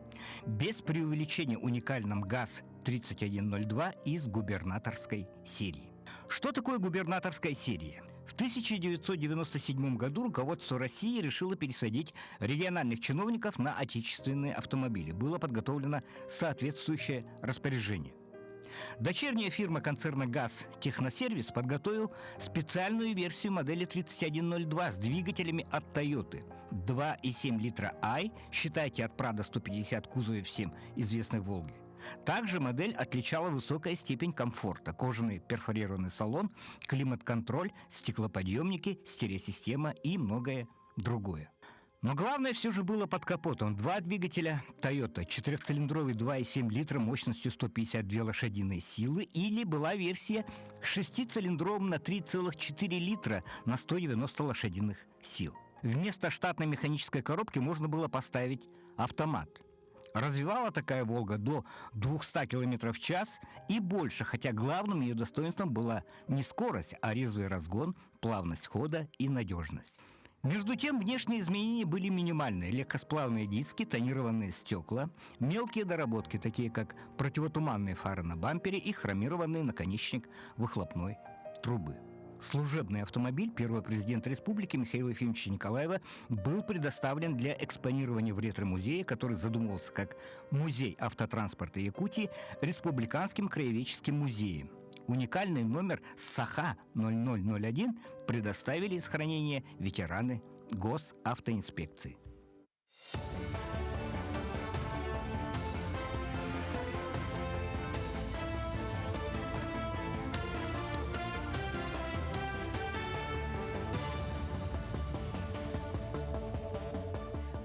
Без преувеличения уникальном ГАЗ-3102 из губернаторской серии. Что такое губернаторская серия? В 1997 году руководство России решило пересадить региональных чиновников на отечественные автомобили. Было подготовлено соответствующее распоряжение. Дочерняя фирма концерна «ГАЗ Техносервис» подготовил специальную версию модели 3102 с двигателями от Toyota. 2,7 литра i, считайте от Прада 150 кузове всем известной «Волги». Также модель отличала высокая степень комфорта: кожаный перфорированный салон, климат-контроль, стеклоподъемники, стереосистема и многое другое. Но главное все же было под капотом. Два двигателя Toyota, четырехцилиндровый 2,7 литра мощностью 152 лошадиные силы, или была версия шестицилиндровым на 3,4 литра на 190 лошадиных сил. Вместо штатной механической коробки можно было поставить автомат. Развивала такая «Волга» до 200 км в час и больше, хотя главным ее достоинством была не скорость, а резвый разгон, плавность хода и надежность. Между тем, внешние изменения были минимальные. Легкосплавные диски, тонированные стекла, мелкие доработки, такие как противотуманные фары на бампере и хромированный наконечник выхлопной трубы. Служебный автомобиль первого президента республики Михаила Ефимовича Николаева был предоставлен для экспонирования в ретро-музее, который задумывался как музей автотранспорта Якутии Республиканским краеведческим музеем. Уникальный номер Саха-0001 предоставили из хранения ветераны госавтоинспекции.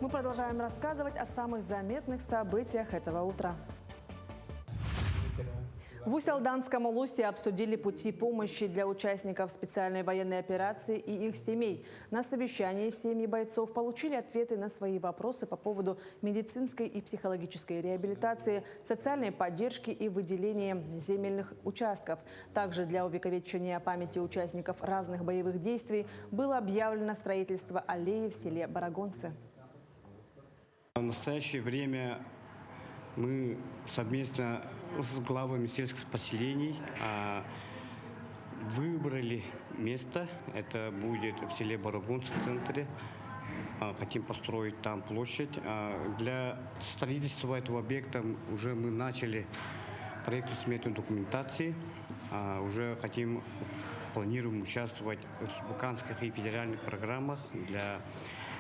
Мы продолжаем рассказывать о самых заметных событиях этого утра. В Усть-Алданском улусе обсудили пути помощи для участников специальной военной операции и их семей. На совещании семьи бойцов получили ответы на свои вопросы по поводу медицинской и психологической реабилитации, социальной поддержки и выделения земельных участков. Также для увековечения памяти участников разных боевых действий было объявлено строительство аллеи в селе Барагонцы. В настоящее время мы совместно с главами сельских поселений выбрали место. Это будет в селе Барагонцы в центре. Хотим построить там площадь. Для строительства этого объекта уже мы начали проектно-сметную документацию. Уже планируем участвовать в республиканских и федеральных программах для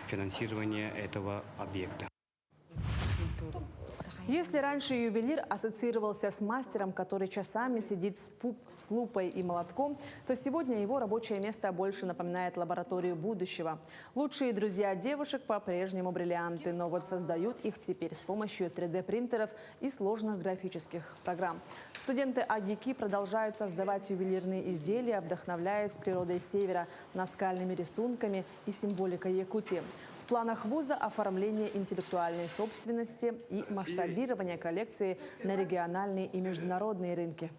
финансирования этого объекта. Если раньше ювелир ассоциировался с мастером, который часами сидит с лупой и молотком, то сегодня его рабочее место больше напоминает лабораторию будущего. Лучшие друзья девушек по-прежнему бриллианты, но вот создают их теперь с помощью 3D-принтеров и сложных графических программ. Студенты АГИКИ продолжают создавать ювелирные изделия, вдохновляясь природой Севера, наскальными рисунками и символикой Якутии. В планах вуза оформление интеллектуальной собственности и масштабирование коллекции на региональные и международные рынки.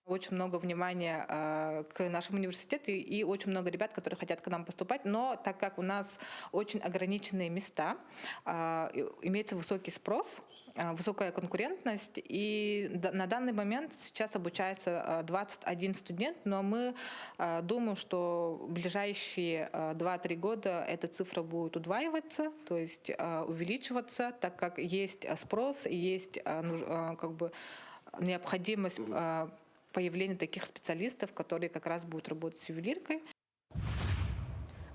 Очень много внимания к нашему университету и очень много ребят, которые хотят к нам поступать. Но так как у нас очень ограниченные места, имеется высокий спрос, высокая конкурентность. И на данный момент сейчас обучается 21 студент, но мы думаем, что в ближайшие 2-3 года эта цифра будет удваиваться, то есть увеличиваться, так как есть спрос и есть необходимость появления таких специалистов, которые как раз будут работать с ювелиркой.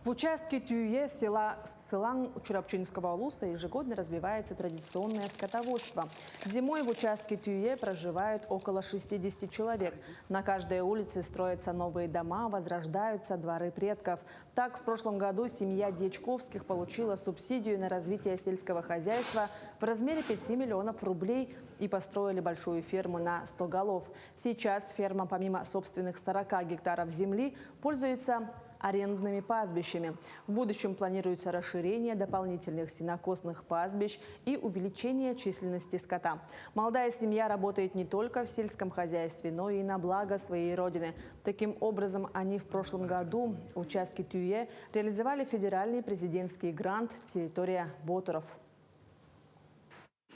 В участке Тюе села Сылан-Чурапчинского улуса ежегодно развивается традиционное скотоводство. Зимой в участке Тюе проживает около 60 человек. На каждой улице строятся новые дома, возрождаются дворы предков. Так, в прошлом году семья Дьячковских получила субсидию на развитие сельского хозяйства в размере 5 миллионов рублей и построили большую ферму на 100 голов. Сейчас ферма, помимо собственных 40 гектаров земли, пользуется арендными пастбищами. В будущем планируется расширение дополнительных сенокосных пастбищ и увеличение численности скота. Молодая семья работает не только в сельском хозяйстве, но и на благо своей родины. Таким образом, они в прошлом году в участке Тюе реализовали федеральный президентский грант «Территория Ботуров».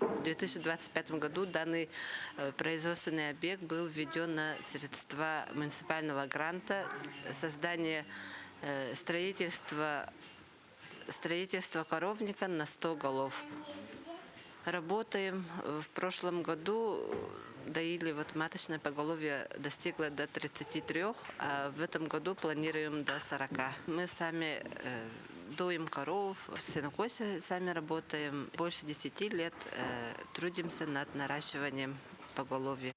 В 2025 году данный производственный объект был введен на средства муниципального гранта создание строительства коровника на 100 голов. Работаем. В прошлом году доили маточное поголовье достигло до 33, а в этом году планируем до 40. Мы сами доим коров, в сенокосе сами работаем. Больше 10 лет трудимся над наращиванием поголовья.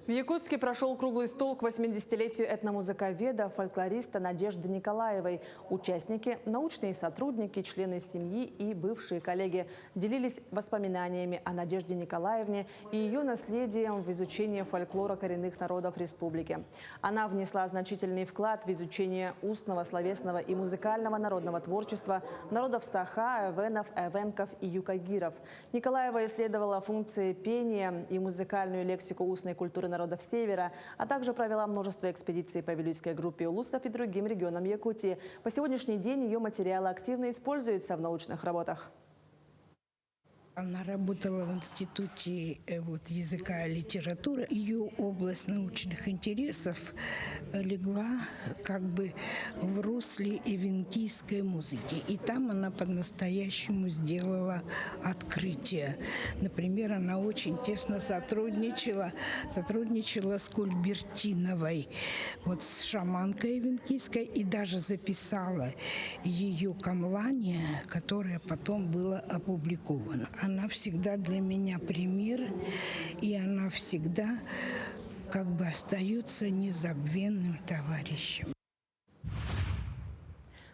В Якутске прошел круглый стол к 80-летию этномузыковеда, фольклориста Надежды Николаевой. Участники, научные сотрудники, члены семьи и бывшие коллеги делились воспоминаниями о Надежде Николаевне и ее наследием в изучение фольклора коренных народов республики. Она внесла значительный вклад в изучение устного, словесного и музыкального народного творчества народов Саха, эвенов, эвенков и юкагиров. Николаева исследовала функции пения и музыкальную лексику устной культуры народов Севера, а также провела множество экспедиций по Вилюйской группе улусов и другим регионам Якутии. По сегодняшний день ее материалы активно используются в научных работах. Она работала в институте языка и литературы. Ее область научных интересов легла в русле эвенкийской музыки. И там она по-настоящему сделала открытие. Например, она очень тесно сотрудничала с Кульбертиновой, с шаманкой эвенкийской, и даже записала ее камлание, которое потом было опубликовано. Она всегда для меня пример, и она всегда остается незабвенным товарищем.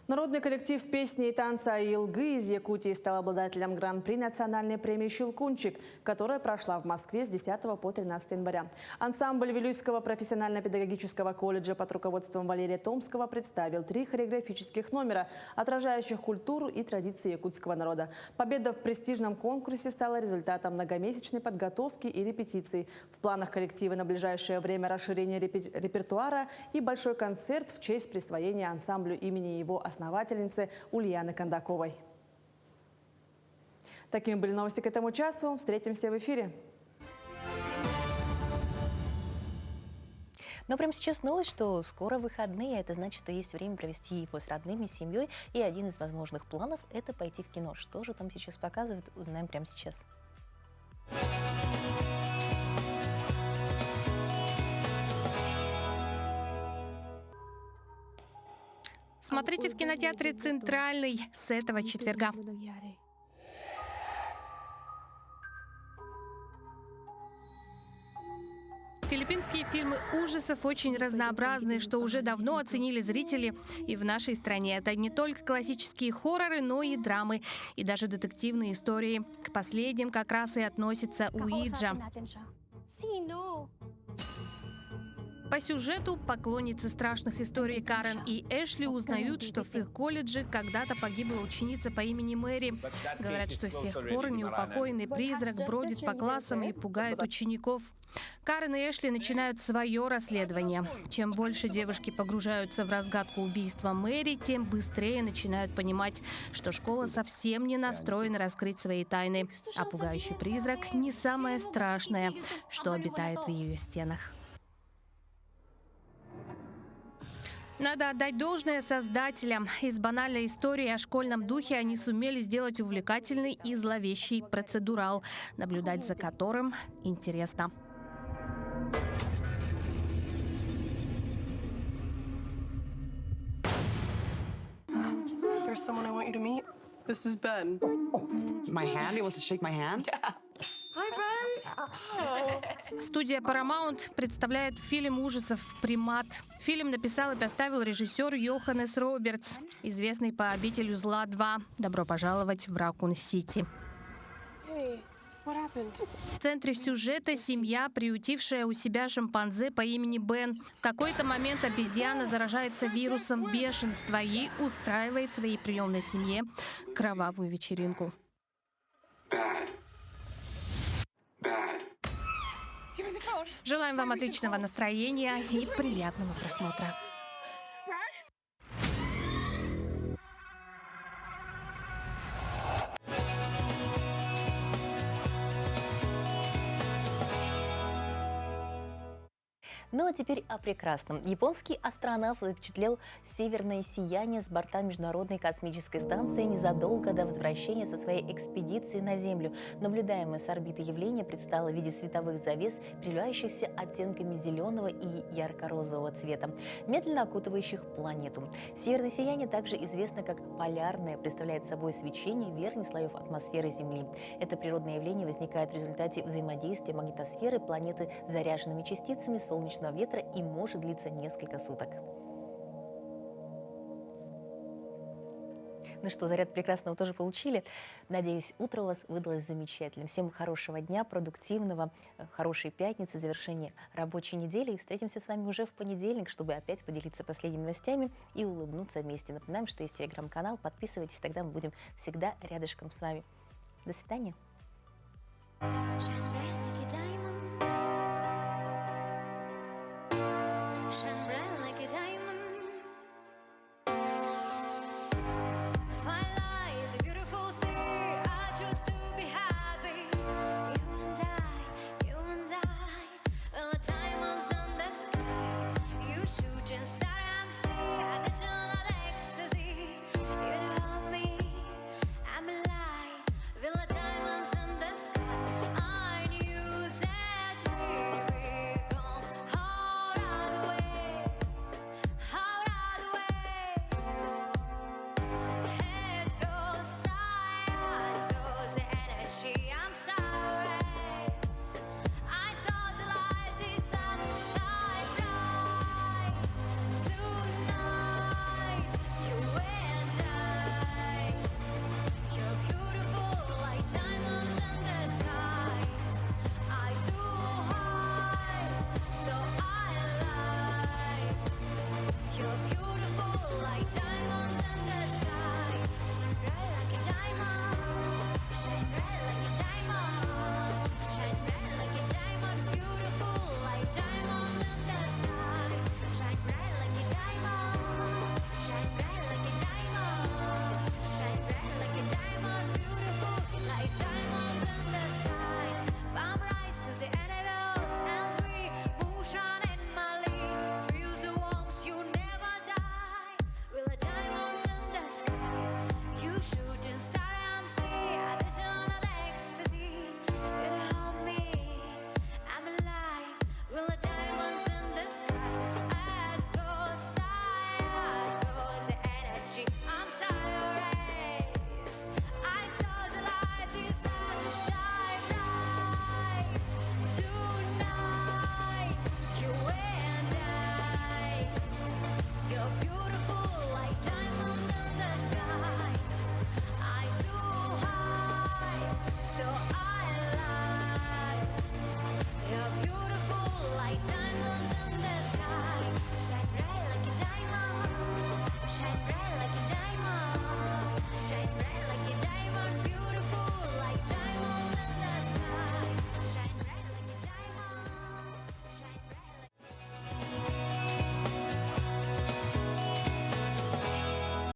Народный коллектив песни и танца «Аилгы» из Якутии стал обладателем гран-при национальной премии «Щелкунчик», которая прошла в Москве с 10 по 13 января. Ансамбль Вилюйского профессионально-педагогического колледжа под руководством Валерия Томского представил 3 хореографических номера, отражающих культуру и традиции якутского народа. Победа в престижном конкурсе стала результатом многомесячной подготовки и репетиций. В планах коллектива на ближайшее время расширение репертуара и большой концерт в честь присвоения ансамблю имени его основательницы Ульяны Кондаковой. Такими были новости к этому часу. Встретимся в эфире. Но прямо сейчас новость, что скоро выходные, а это значит, что есть время провести его с родными, с семьей. И один из возможных планов – это пойти в кино. Что же там сейчас показывают, узнаем прямо сейчас. Смотрите в кинотеатре «Центральный» с этого четверга. Филиппинские фильмы ужасов очень разнообразные, что уже давно оценили зрители и в нашей стране. Это не только классические хорроры, но и драмы, и даже детективные истории. К последним как раз и относится «Уиджа». По сюжету поклонницы страшных историй Карен и Эшли узнают, что в их колледже когда-то погибла ученица по имени Мэри. Говорят, что с тех пор неупокоенный призрак бродит по классам и пугает учеников. Карен и Эшли начинают свое расследование. Чем больше девушки погружаются в разгадку убийства Мэри, тем быстрее начинают понимать, что школа совсем не настроена раскрыть свои тайны. А пугающий призрак не самое страшное, что обитает в ее стенах. Надо отдать должное создателям. Из банальной истории о школьном духе они сумели сделать увлекательный и зловещий процедурал, наблюдать за которым интересно. There's someone I want you to meet. This is Ben. My hand? He wants to shake my hand? Yeah. Hi, Ben. Студия Paramount представляет фильм ужасов «Примат». Фильм написал и поставил режиссер Йоханнес Робертс, известный по «Обителю зла 2». Добро пожаловать в Ракун-Сити. Hey, what happened? В центре сюжета семья, приютившая у себя шимпанзе по имени Бен. В какой-то момент обезьяна заражается вирусом бешенства и устраивает своей приемной семье кровавую вечеринку. Желаем вам отличного настроения и приятного просмотра. Ну а теперь о прекрасном. Японский астронавт запечатлел северное сияние с борта Международной космической станции незадолго до возвращения со своей экспедиции на Землю. Наблюдаемое с орбиты явление предстало в виде световых завес, переливающихся оттенками зеленого и ярко-розового цвета, медленно окутывающих планету. Северное сияние также известно как полярное, представляет собой свечение верхних слоев атмосферы Земли. Это природное явление возникает в результате взаимодействия магнитосферы планеты с заряженными частицами солнечного ветра и может длиться несколько суток. Ну что, заряд прекрасного тоже получили. Надеюсь, утро у вас выдалось замечательным. Всем хорошего дня, продуктивного, хорошей пятницы, завершения рабочей недели. И встретимся с вами уже в понедельник, чтобы опять поделиться последними новостями и улыбнуться вместе. Напоминаем, что есть телеграм-канал. Подписывайтесь, тогда мы будем всегда рядышком с вами. До свидания.